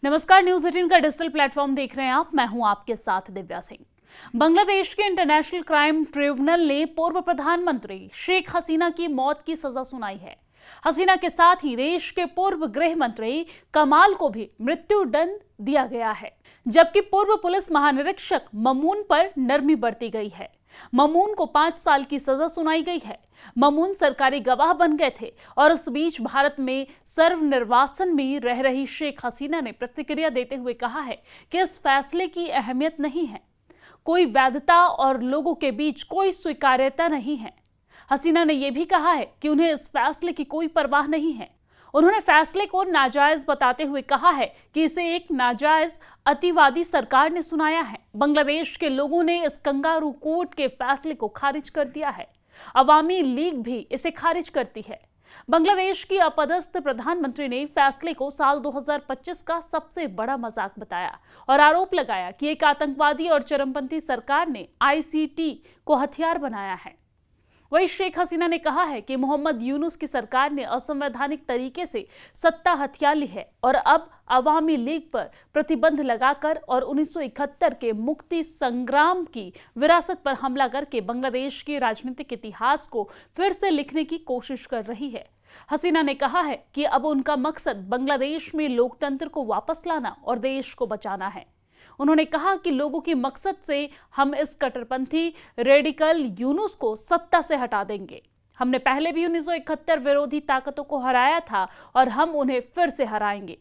नमस्कार, न्यूज 18 का digital platform देख रहे हैं आप। मैं हूं आपके साथ दिव्या सिंह। बांग्लादेश के इंटरनेशनल क्राइम ट्रिब्यूनल ने पूर्व प्रधानमंत्री शेख हसीना की मौत की सजा सुनाई है। हसीना के साथ ही देश के पूर्व गृह मंत्री कमाल को भी मृत्यु दंड दिया गया है, जबकि पूर्व पुलिस महानिरीक्षक ममून पर नरमी बरती गई है। ममून को 5 साल की सजा सुनाई गई है। ममून सरकारी गवाह बन गए थे और इस बीच भारत में सर्व निर्वासन में रह रही शेख हसीना ने प्रतिक्रिया देते हुए कहा है कि इस फैसले की अहमियत नहीं है, कोई वैधता और लोगों के बीच कोई स्वीकार्यता नहीं है। हसीना ने यह भी कहा है कि उन्हें इस फैसले की कोई परवाह नहीं है। उन्होंने फैसले को नाजायज बताते हुए कहा है कि इसे एक नाजायज अतिवादी सरकार ने सुनाया है। बांग्लादेश के लोगों ने इस कंगारू कोर्ट के फैसले को खारिज कर दिया है। अवामी लीग भी इसे खारिज करती है। बांग्लादेश की अपदस्थ प्रधानमंत्री ने फैसले को साल 2025 का सबसे बड़ा मजाक बताया और आरोप लगाया कि एक आतंकवादी और चरमपंथी सरकार ने आईसीटी को हथियार बनाया है। वहीं शेख हसीना ने कहा है कि मोहम्मद यूनुस की सरकार ने असंवैधानिक तरीके से सत्ता हथिया ली है और अब अवामी लीग पर प्रतिबंध लगाकर और 1971 के मुक्ति संग्राम की विरासत पर हमला करके बांग्लादेश के राजनीतिक इतिहास को फिर से लिखने की कोशिश कर रही है। हसीना ने कहा है कि अब उनका मकसद बांग्लादेश में लोकतंत्र को वापस लाना और देश को बचाना है। उन्होंने कहा कि लोगों की मकसद से हम इस कट्टरपंथी रेडिकल यूनुस को सत्ता से हटा देंगे। हमने पहले भी 1971 विरोधी ताकतों को हराया था और हम उन्हें फिर से हराएंगे।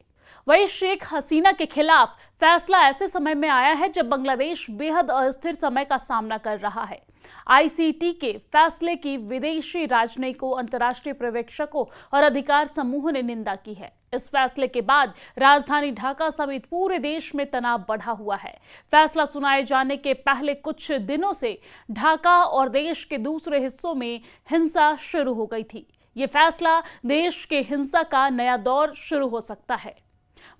वहीं शेख हसीना के खिलाफ फैसला ऐसे समय में आया है जब बांग्लादेश बेहद अस्थिर समय का सामना कर रहा है। आईसीटी के फैसले की विदेशी राजनयिकों, अंतर्राष्ट्रीय पर्यवेक्षकों और अधिकार समूह ने निंदा की है। इस फैसले के बाद राजधानी ढाका समेत पूरे देश में तनाव बढ़ा हुआ है। फैसला सुनाए जाने के पहले कुछ दिनों से ढाका और देश के दूसरे हिस्सों में हिंसा शुरू हो गई थी। ये फैसला देश के हिंसा का नया दौर शुरू हो सकता है।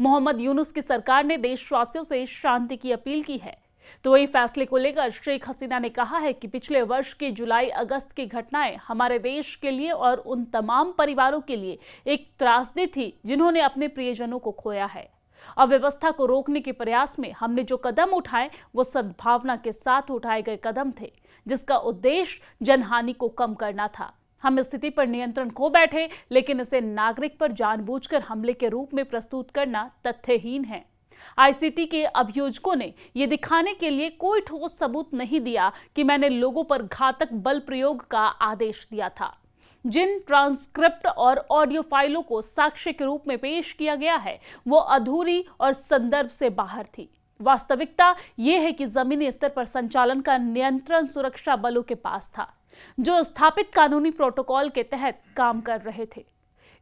मोहम्मद यूनुस की सरकार ने देशवासियों से शांति की अपील की है। तो वही फैसले को लेकर शेख हसीना ने कहा है कि पिछले वर्ष की जुलाई-अगस्त की घटनाएं हमारे देश के लिए और उन तमाम परिवारों के लिए एक त्रासदी थी जिन्होंने अपने प्रियजनों को खोया है। अव्यवस्था को रोकने के प्रयास में हमने जो कदम उठाए वो सद्भावना के साथ उठाए गए कदम थे, जिसका उद्देश्य जनहानि को कम करना था। हम स्थिति पर नियंत्रण खो बैठे, लेकिन इसे नागरिक पर जानबूझकर हमले के रूप में प्रस्तुत करना तथ्यहीन है। आईसीटी के अभियोजकों ने यह दिखाने के लिए कोई ठोस सबूत नहीं दिया कि मैंने लोगों पर घातक बल प्रयोग का आदेश दिया था। जिन ट्रांसक्रिप्ट और ऑडियो फाइलों को साक्ष्य के रूप में पेश किया गया है वो अधूरी और संदर्भ से बाहर थी। वास्तविकता यह है कि जमीनी स्तर पर संचालन का नियंत्रण सुरक्षा बलों के पास था, जो स्थापित कानूनी प्रोटोकॉल के तहत काम कर रहे थे।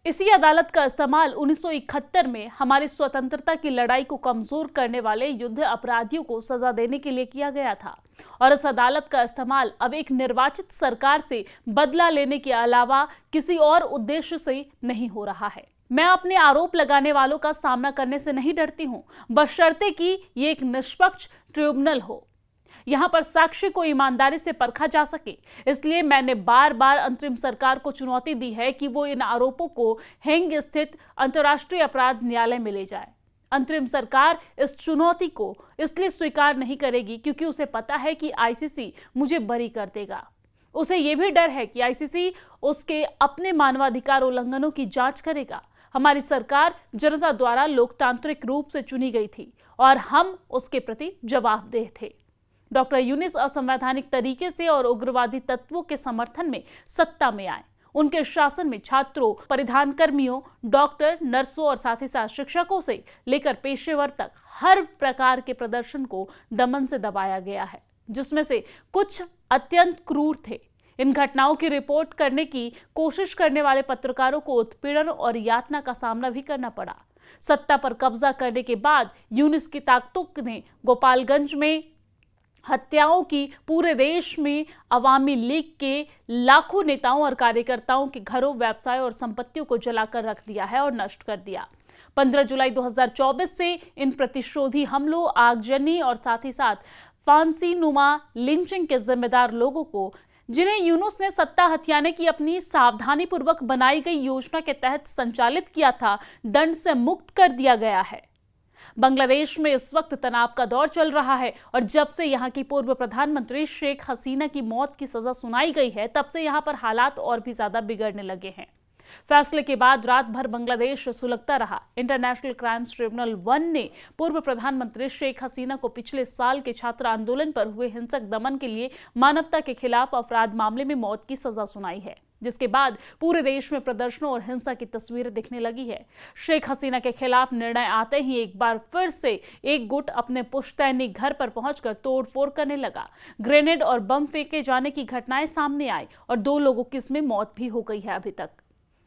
इसी अदालत का इस्तेमाल 1971 में हमारी स्वतंत्रता की लड़ाई को कमजोर करने वाले युद्ध अपराधियों को सजा देने के लिए किया गया था और इस अदालत का इस्तेमाल अब एक निर्वाचित सरकार से बदला लेने के अलावा किसी और उद्देश्य से नहीं हो रहा है। मैं अपने आरोप लगाने वालों का सामना करने से नहीं डरती हूं, बशर्ते कि ये एक निष्पक्ष ट्रिब्यूनल हो। यहां पर साक्ष्य को ईमानदारी से परखा जा सके। इसलिए मैंने बार बार अंतरिम सरकार को चुनौती दी है कि वो इन आरोपों को हेग स्थित अंतर्राष्ट्रीय अपराध न्यायालय में ले जाए। अंतरिम सरकार इस चुनौती को इसलिए स्वीकार नहीं करेगी क्योंकि उसे पता है कि आईसीसी मुझे बरी कर देगा। उसे यह भी डर है कि आईसीसी उसके अपने मानवाधिकार उल्लंघनों की जांच करेगा। हमारी सरकार जनता द्वारा लोकतांत्रिक रूप से चुनी गई थी और हम उसके प्रति जवाबदेह थे। डॉक्टर यूनुस असंवैधानिक तरीके से और उग्रवादी तत्वों के समर्थन में सत्ता में आए। उनके शासन में छात्रों, परिधान कर्मियों, डॉक्टर, नर्सों और साथ ही साथ शिक्षकों से लेकर पेशेवर तक हर प्रकार के प्रदर्शन को दमन से दबाया गया है, जिसमें से कुछ अत्यंत क्रूर थे। इन घटनाओं की रिपोर्ट करने की कोशिश करने वाले पत्रकारों को उत्पीड़न और यातना का सामना भी करना पड़ा। सत्ता पर कब्जा करने के बाद यूनुस की ताकतों ने गोपालगंज में हत्याओं की, पूरे देश में अवामी लीग के लाखों नेताओं और कार्यकर्ताओं के घरों, व्यवसाय और संपत्तियों को जलाकर रख दिया है और नष्ट कर दिया। 15 जुलाई 2024 से इन प्रतिशोधी हमलों, आगजनी और साथ ही साथ फांसी नुमा लिंचिंग के जिम्मेदार लोगों को, जिन्हें यूनुस ने सत्ता हथियाने की अपनी सावधानी पूर्वक बनाई गई योजना के तहत संचालित किया था, दंड से मुक्त कर दिया गया है। बांग्लादेश में इस वक्त तनाव का दौर चल रहा है और जब से यहां की पूर्व प्रधानमंत्री शेख हसीना की मौत की सजा सुनाई गई है, तब से यहां पर हालात और भी ज्यादा बिगड़ने लगे हैं। फैसले के बाद रात भर बांग्लादेश सुलगता रहा। इंटरनेशनल क्राइम्स ट्रिब्यूनल 1 ने पूर्व प्रधानमंत्री शेख हसीना को पिछले साल के छात्र आंदोलन पर हुए हिंसक दमन के लिए मानवता के खिलाफ अपराध मामले में मौत की सजा सुनाई है, जिसके बाद पूरे देश में प्रदर्शनों और हिंसा की तस्वीरें दिखने लगी है। शेख हसीना के खिलाफ निर्णय आते ही एक बार फिर से एक गुट अपने पुश्तैनी घर पर पहुंचकर तोड़फोड़ करने लगा। ग्रेनेड और बम फेंके जाने की घटनाएं सामने आई और 2 लोगों की इसमें मौत भी हो गई है। अभी तक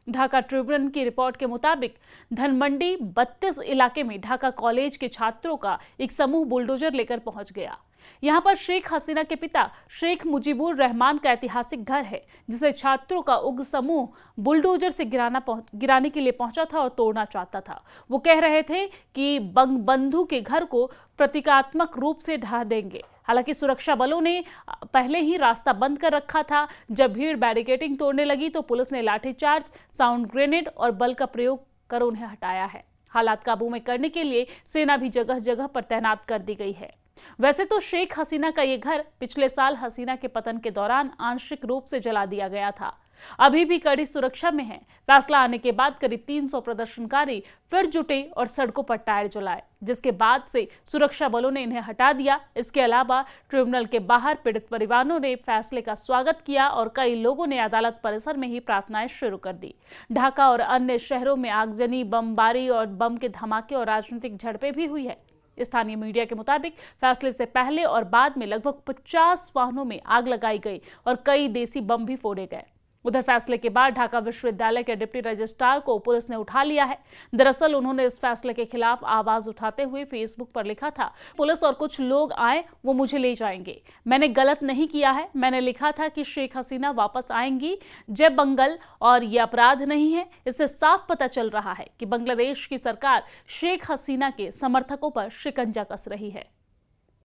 ढाका ट्रिब्यून की रिपोर्ट के मुताबिक धनमंडी 32 इलाके में ढाका कॉलेज के छात्रों का एक समूह बुलडोजर लेकर पहुंच गया। यहां पर शेख हसीना के पिता शेख मुजीबुर रहमान का ऐतिहासिक घर है, जिसे छात्रों का उग्र समूह बुलडोजर से गिराने के लिए पहुंचा था और तोड़ना चाहता था। वो कह रहे थे कि बंगबंधु के घर को प्रतीकात्मक रूप से ढा देंगे। हालांकि सुरक्षा बलों ने पहले ही रास्ता बंद कर रखा था। जब भीड़ बैरिकेडिंग तोड़ने लगी तो पुलिस ने लाठीचार्ज, साउंड ग्रेनेड और बल का प्रयोग कर उन्हें हटाया है। हालात काबू में करने के लिए सेना भी जगह जगह पर तैनात कर दी गई है। वैसे तो शेख हसीना का ये घर पिछले साल हसीना के पतन के दौरान आंशिक रूप से जला दिया गया था। अभी भी कड़ी सुरक्षा में है। फैसला आने के बाद करीब 300 प्रदर्शनकारी फिर जुटे और सड़कों पर टायर जलाए, जिसके बाद से सुरक्षा बलों ने इन्हें हटा दिया। इसके अलावा ट्रिब्यूनल के बाहर पीड़ित परिवारों ने फैसले का स्वागत किया और कई लोगों ने अदालत परिसर में ही प्रार्थनाएं शुरू कर दी। ढाका और अन्य शहरों में आगजनी, बमबारी और बम के धमाके और राजनीतिक झड़पें भी हुई है। स्थानीय मीडिया के मुताबिक फैसले से पहले और बाद में लगभग 50 वाहनों में आग लगाई गई और कई देसी बम भी फोड़े गए। उधर फैसले के बाद ढाका विश्वविद्यालय के डिप्टी रजिस्ट्रार को पुलिस ने उठा लिया है। दरअसल उन्होंने इस फैसले के खिलाफ आवाज उठाते हुए फेसबुक पर लिखा था, पुलिस और कुछ लोग आए, वो मुझे ले जाएंगे। मैंने गलत नहीं किया है। मैंने लिखा था कि शेख हसीना वापस आएंगी। जय बंगल, और ये अपराध नहीं है। इससे साफ पता चल रहा है कि बांग्लादेश की सरकार शेख हसीना के समर्थकों पर शिकंजा कस रही है।